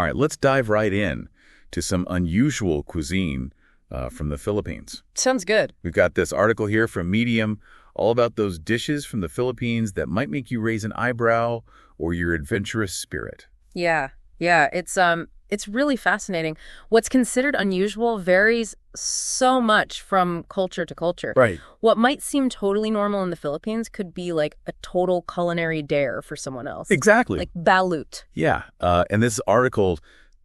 All right, let's dive right in to some unusual cuisine from the Philippines. Sounds good. We've got this article here from Medium all about those dishes from the Philippines that might make you raise an eyebrow or your adventurous spirit. Yeah. It's really fascinating. What's considered unusual varies so much from culture to culture. Right. What might seem totally normal in the Philippines could be like a total culinary dare for someone else. Exactly. Like balut. Yeah, and this article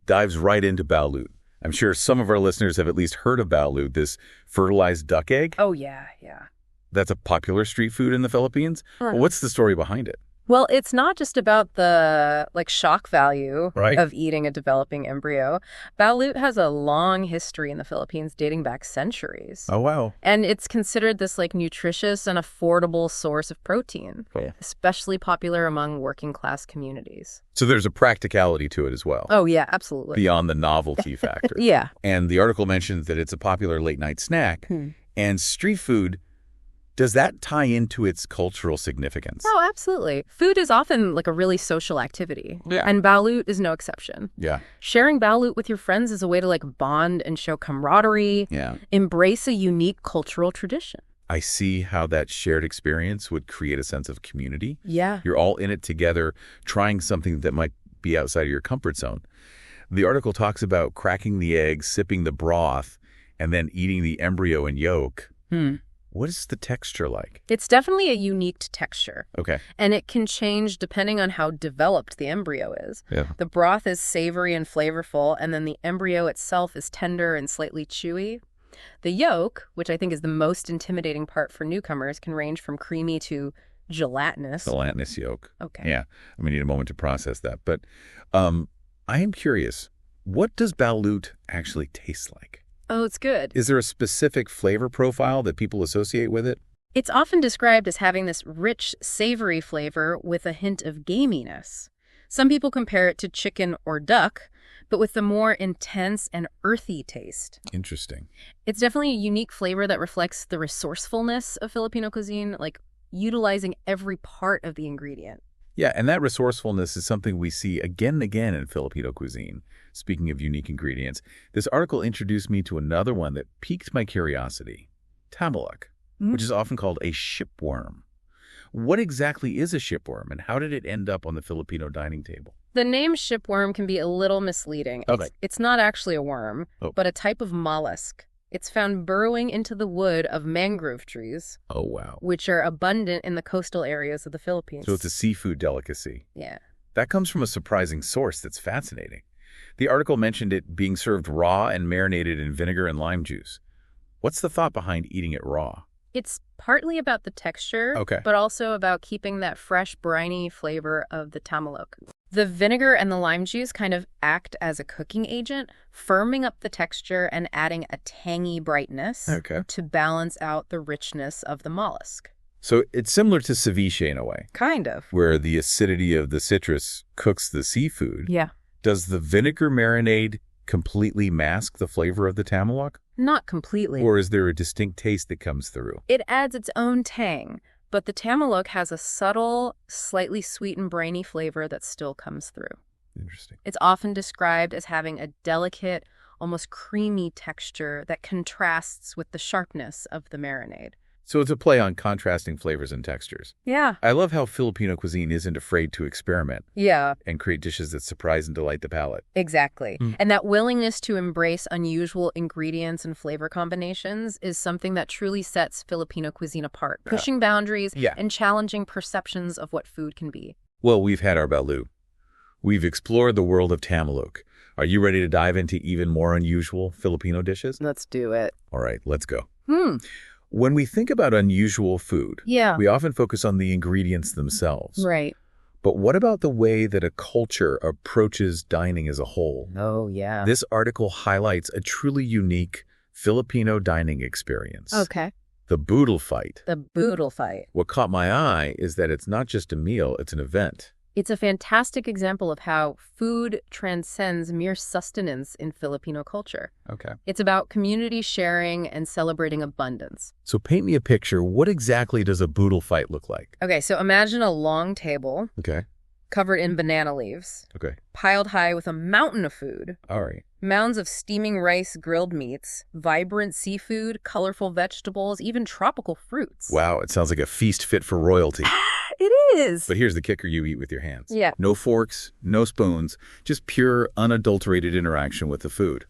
dives right into balut. I'm sure some of our listeners have at least heard of balut, this fertilized duck egg. Oh, yeah. That's a popular street food in the Philippines. Well, what's the story behind it? Well, it's not just about the shock value Right. of eating a developing embryo. Balut has a long history in the Philippines dating back centuries. Oh, wow. And it's considered this nutritious and affordable source of protein, especially popular among working class communities. So there's a practicality to it as well. Oh, yeah, absolutely. Beyond the novelty factor. Yeah. And the article mentions that it's a popular late night snack. And street food, does that tie into its cultural significance? Oh, absolutely. Food is often a really social activity. Yeah. And balut is no exception. Yeah. Sharing balut with your friends is a way to bond and show camaraderie. Yeah. Embrace a unique cultural tradition. I see how that shared experience would create a sense of community. Yeah. You're all in it together, trying something that might be outside of your comfort zone. The article talks about cracking the egg, sipping the broth, and then eating the embryo and yolk. What is the texture like? It's definitely a unique texture. Okay. And it can change depending on how developed the embryo is. Yeah. The broth is savory and flavorful, and then the embryo itself is tender and slightly chewy. The yolk, which I think is the most intimidating part for newcomers, can range from creamy to gelatinous. Gelatinous yolk. Okay. Yeah. I'm going to need a moment to process that. But I am curious, what does balut actually taste like? Oh, it's good. Is there a specific flavor profile that people associate with it? It's often described as having this rich, savory flavor with a hint of gaminess. Some people compare it to chicken or duck, but with the more intense and earthy taste. Interesting. It's definitely a unique flavor that reflects the resourcefulness of Filipino cuisine, utilizing every part of the ingredient. Yeah, and that resourcefulness is something we see again and again in Filipino cuisine. Speaking of unique ingredients, this article introduced me to another one that piqued my curiosity, tamalak, which is often called a shipworm. What exactly is a shipworm, and how did it end up on the Filipino dining table? The name shipworm can be a little misleading. Okay. It's not actually a worm, but a type of mollusk. It's found burrowing into the wood of mangrove trees. Oh, wow. Which are abundant in the coastal areas of the Philippines. So it's a seafood delicacy. Yeah. That comes from a surprising source that's fascinating. The article mentioned it being served raw and marinated in vinegar and lime juice. What's the thought behind eating it raw? It's partly about the texture, but also about keeping that fresh, briny flavor of the tamalok. The vinegar and the lime juice kind of act as a cooking agent, firming up the texture and adding a tangy brightness to balance out the richness of the mollusk. So it's similar to ceviche in a way. Kind of. Where the acidity of the citrus cooks the seafood. Yeah. Does the vinegar marinade completely mask the flavor of the tamalak? Not completely. Or is there a distinct taste that comes through? It adds its own tang, but the tamalok has a subtle, slightly sweet and briny flavor that still comes through. Interesting. It's often described as having a delicate, almost creamy texture that contrasts with the sharpness of the marinade. So it's a play on contrasting flavors and textures. Yeah. I love how Filipino cuisine isn't afraid to experiment. Yeah. And create dishes that surprise and delight the palate. Exactly. And that willingness to embrace unusual ingredients and flavor combinations is something that truly sets Filipino cuisine apart, pushing boundaries and challenging perceptions of what food can be. Well, we've had our balut. We've explored the world of tamalok. Are you ready to dive into even more unusual Filipino dishes? Let's do it. All right, let's go. When we think about unusual food, we often focus on the ingredients themselves. Right. But what about the way that a culture approaches dining as a whole? Oh, yeah. This article highlights a truly unique Filipino dining experience. Okay. The boodle fight. The boodle fight. What caught my eye is that it's not just a meal, it's an event. It's a fantastic example of how food transcends mere sustenance in Filipino culture. Okay. It's about community sharing and celebrating abundance. So paint me a picture. What exactly does a boodle fight look like? Okay, so imagine a long table. Okay. covered in banana leaves. Okay. Piled high with a mountain of food. All right. Mounds of steaming rice, grilled meats, vibrant seafood, colorful vegetables, even tropical fruits. Wow, it sounds like a feast fit for royalty. It is. But here's the kicker: you eat with your hands. Yeah. No forks, no spoons, just pure, unadulterated interaction with the food.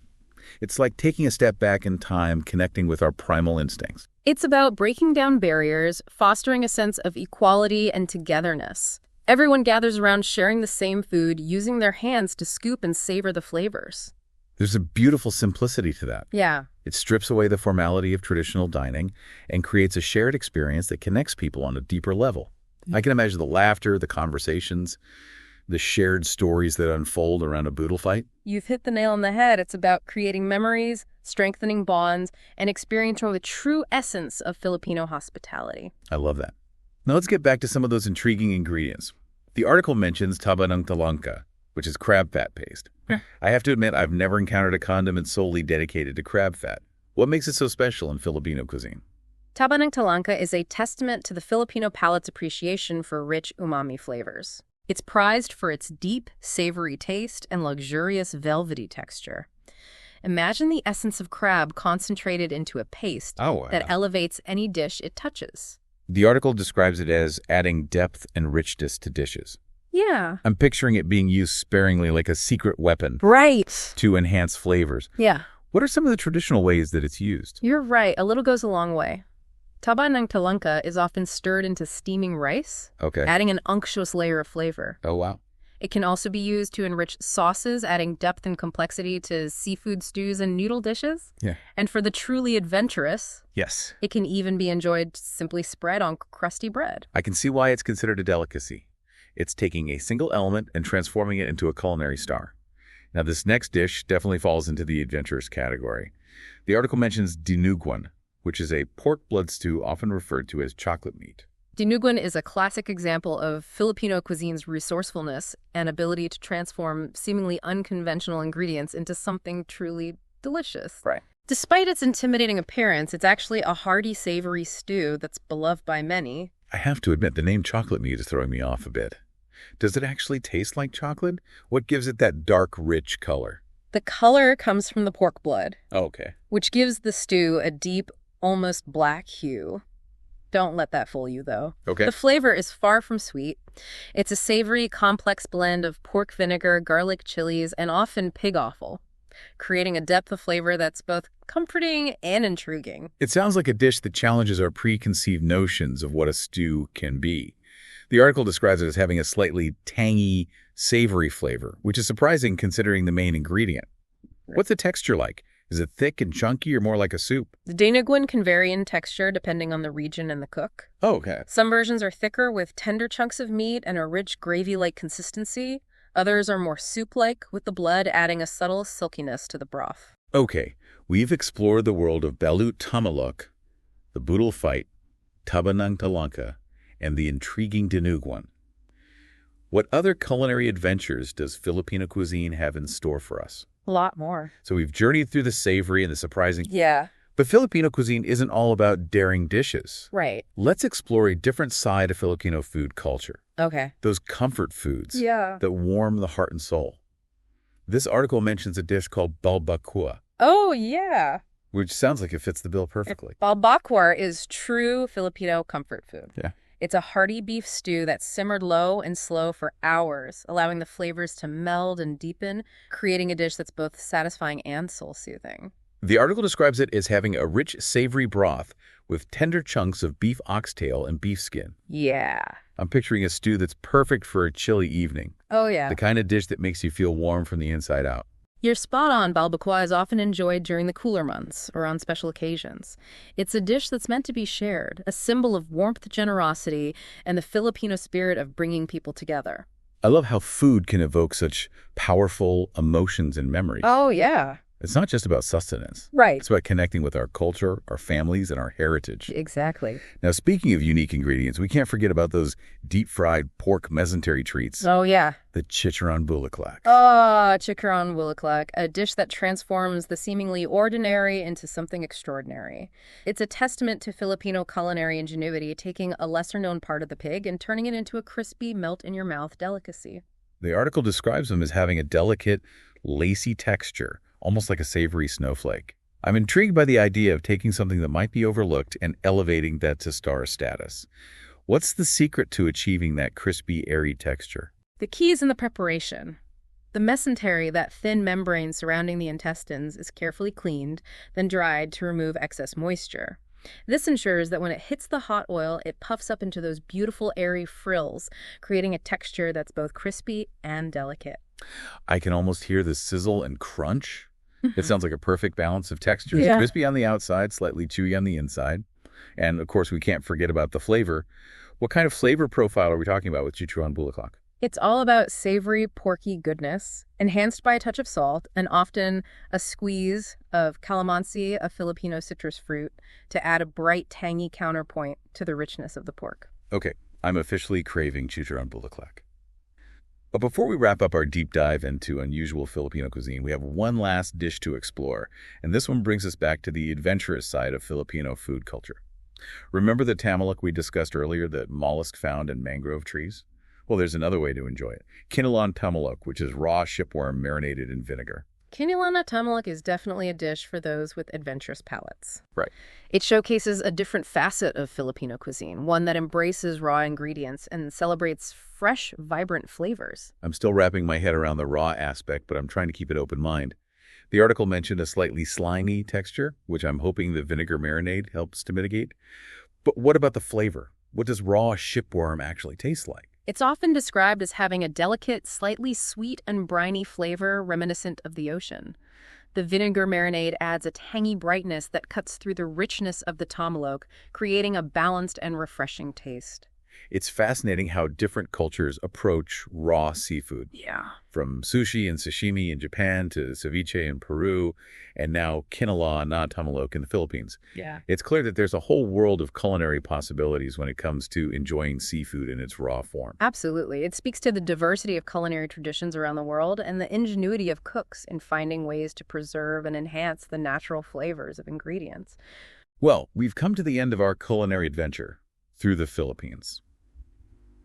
It's like taking a step back in time, connecting with our primal instincts. It's about breaking down barriers, fostering a sense of equality and togetherness. Everyone gathers around sharing the same food, using their hands to scoop and savor the flavors. There's a beautiful simplicity to that. Yeah. It strips away the formality of traditional dining and creates a shared experience that connects people on a deeper level. I can imagine the laughter, the conversations, the shared stories that unfold around a boodle fight. You've hit the nail on the head. It's about creating memories, strengthening bonds, and experiencing the true essence of Filipino hospitality. I love that. Now let's get back to some of those intriguing ingredients. The article mentions taba ng talangka, which is crab fat paste. I have to admit, I've never encountered a condiment solely dedicated to crab fat. What makes it so special in Filipino cuisine? Taba ng talangka is a testament to the Filipino palate's appreciation for rich umami flavors. It's prized for its deep, savory taste and luxurious velvety texture. Imagine the essence of crab concentrated into a paste that elevates any dish it touches. The article describes it as adding depth and richness to dishes. Yeah. I'm picturing it being used sparingly like a secret weapon. Right. To enhance flavors. Yeah. What are some of the traditional ways that it's used? You're right. A little goes a long way. Taba ng talangka is often stirred into steaming rice, adding an unctuous layer of flavor. Oh, wow. It can also be used to enrich sauces, adding depth and complexity to seafood stews and noodle dishes. Yeah. And for the truly adventurous, yes, it can even be enjoyed simply spread on crusty bread. I can see why it's considered a delicacy. It's taking a single element and transforming it into a culinary star. Now, this next dish definitely falls into the adventurous category. The article mentions dinuguan, which is a pork blood stew often referred to as chocolate meat. Dinuguan is a classic example of Filipino cuisine's resourcefulness and ability to transform seemingly unconventional ingredients into something truly delicious. Right. Despite its intimidating appearance, it's actually a hearty, savory stew that's beloved by many. I have to admit, the name chocolate meat is throwing me off a bit. Does it actually taste like chocolate? What gives it that dark, rich color? The color comes from the pork blood. Okay. Which gives the stew a deep, almost black hue. Don't let that fool you, though. Okay. The flavor is far from sweet. It's a savory, complex blend of pork vinegar, garlic chilies, and often pig offal, creating a depth of flavor that's both comforting and intriguing. It sounds like a dish that challenges our preconceived notions of what a stew can be. The article describes it as having a slightly tangy, savory flavor, which is surprising considering the main ingredient. What's the texture like? Is it thick and chunky or more like a soup? The dinuguan can vary in texture depending on the region and the cook. Oh, okay. Some versions are thicker with tender chunks of meat and a rich gravy-like consistency. Others are more soup-like, with the blood adding a subtle silkiness to the broth. Okay, we've explored the world of balut tamalok, the boodle fight, taba ng talangka, and the intriguing dinuguan. What other culinary adventures does Filipino cuisine have in store for us? A lot more. So we've journeyed through the savory and the surprising. Yeah. But Filipino cuisine isn't all about daring dishes. Right. Let's explore a different side of Filipino food culture. Okay. Those comfort foods that warm the heart and soul. This article mentions a dish called balbakua. Oh, yeah. Which sounds like it fits the bill perfectly. Balbakwa is true Filipino comfort food. Yeah. It's a hearty beef stew that's simmered low and slow for hours, allowing the flavors to meld and deepen, creating a dish that's both satisfying and soul-soothing. The article describes it as having a rich, savory broth with tender chunks of beef oxtail and beef skin. Yeah. I'm picturing a stew that's perfect for a chilly evening. Oh, yeah. The kind of dish that makes you feel warm from the inside out. You're spot on. Balbakwa is often enjoyed during the cooler months or on special occasions. It's a dish that's meant to be shared, a symbol of warmth, generosity, and the Filipino spirit of bringing people together. I love how food can evoke such powerful emotions and memories. Oh, yeah. It's not just about sustenance. Right. It's about connecting with our culture, our families, and our heritage. Exactly. Now, speaking of unique ingredients, we can't forget about those deep-fried pork mesentery treats. Oh, yeah. The Chicharon Bulaklak. Oh, Chicharon Bulaklak, a dish that transforms the seemingly ordinary into something extraordinary. It's a testament to Filipino culinary ingenuity, taking a lesser-known part of the pig and turning it into a crispy, melt-in-your-mouth delicacy. The article describes them as having a delicate, lacy texture, almost like a savory snowflake. I'm intrigued by the idea of taking something that might be overlooked and elevating that to star status. What's the secret to achieving that crispy, airy texture? The key is in the preparation. The mesentery, that thin membrane surrounding the intestines, is carefully cleaned, then dried to remove excess moisture. This ensures that when it hits the hot oil, it puffs up into those beautiful, airy frills, creating a texture that's both crispy and delicate. I can almost hear the sizzle and crunch. It sounds like a perfect balance of textures. Yeah. Crispy on the outside, slightly chewy on the inside. And, of course, we can't forget about the flavor. What kind of flavor profile are we talking about with Chicharon Bulaklak? It's all about savory, porky goodness, enhanced by a touch of salt and often a squeeze of calamansi, a Filipino citrus fruit, to add a bright, tangy counterpoint to the richness of the pork. Okay, I'm officially craving Chicharon Bulaklak. But before we wrap up our deep dive into unusual Filipino cuisine, we have one last dish to explore, and this one brings us back to the adventurous side of Filipino food culture. Remember the tamalok we discussed earlier, the mollusk found in mangrove trees? Well, there's another way to enjoy it. Kinilaw tamalok, which is raw shipworm marinated in vinegar. Kinilaw na tamalok is definitely a dish for those with adventurous palates. Right. It showcases a different facet of Filipino cuisine, one that embraces raw ingredients and celebrates fresh, vibrant flavors. I'm still wrapping my head around the raw aspect, but I'm trying to keep an open mind. The article mentioned a slightly slimy texture, which I'm hoping the vinegar marinade helps to mitigate. But what about the flavor? What does raw shipworm actually taste like? It's often described as having a delicate, slightly sweet and briny flavor reminiscent of the ocean. The vinegar marinade adds a tangy brightness that cuts through the richness of the tamalok, creating a balanced and refreshing taste. It's fascinating how different cultures approach raw seafood. Yeah. From sushi and sashimi in Japan to ceviche in Peru, and now kinilaw na tamalok in the Philippines. Yeah. It's clear that there's a whole world of culinary possibilities when it comes to enjoying seafood in its raw form. Absolutely. It speaks to the diversity of culinary traditions around the world and the ingenuity of cooks in finding ways to preserve and enhance the natural flavors of ingredients. Well, we've come to the end of our culinary adventure through the Philippines.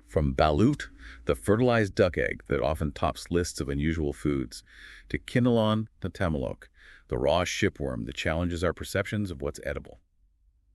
From balut, the fertilized duck egg that often tops lists of unusual foods, to kinilaw na tamalok, the raw shipworm that challenges our perceptions of what's edible.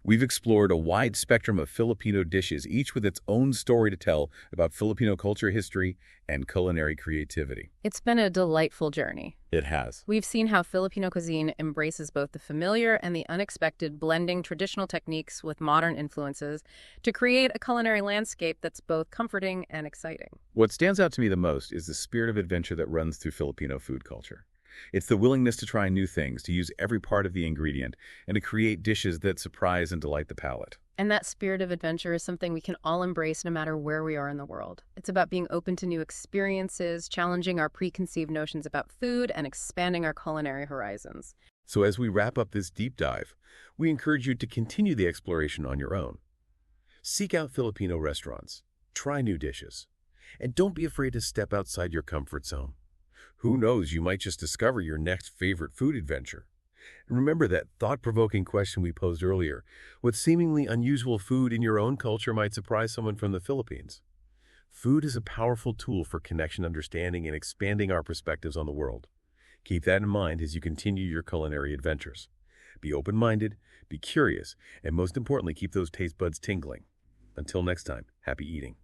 We've explored a wide spectrum of Filipino dishes, each with its own story to tell about Filipino culture, history, and culinary creativity. It's been a delightful journey. It has. We've seen how Filipino cuisine embraces both the familiar and the unexpected, blending traditional techniques with modern influences to create a culinary landscape that's both comforting and exciting. What stands out to me the most is the spirit of adventure that runs through Filipino food culture. It's the willingness to try new things, to use every part of the ingredient, and to create dishes that surprise and delight the palate. And that spirit of adventure is something we can all embrace no matter where we are in the world. It's about being open to new experiences, challenging our preconceived notions about food, and expanding our culinary horizons. So as we wrap up this deep dive, we encourage you to continue the exploration on your own. Seek out Filipino restaurants, try new dishes, and don't be afraid to step outside your comfort zone. Who knows, you might just discover your next favorite food adventure. And remember that thought-provoking question we posed earlier. What seemingly unusual food in your own culture might surprise someone from the Philippines? Food is a powerful tool for connection, understanding, and expanding our perspectives on the world. Keep that in mind as you continue your culinary adventures. Be open-minded, be curious, and most importantly, keep those taste buds tingling. Until next time, happy eating.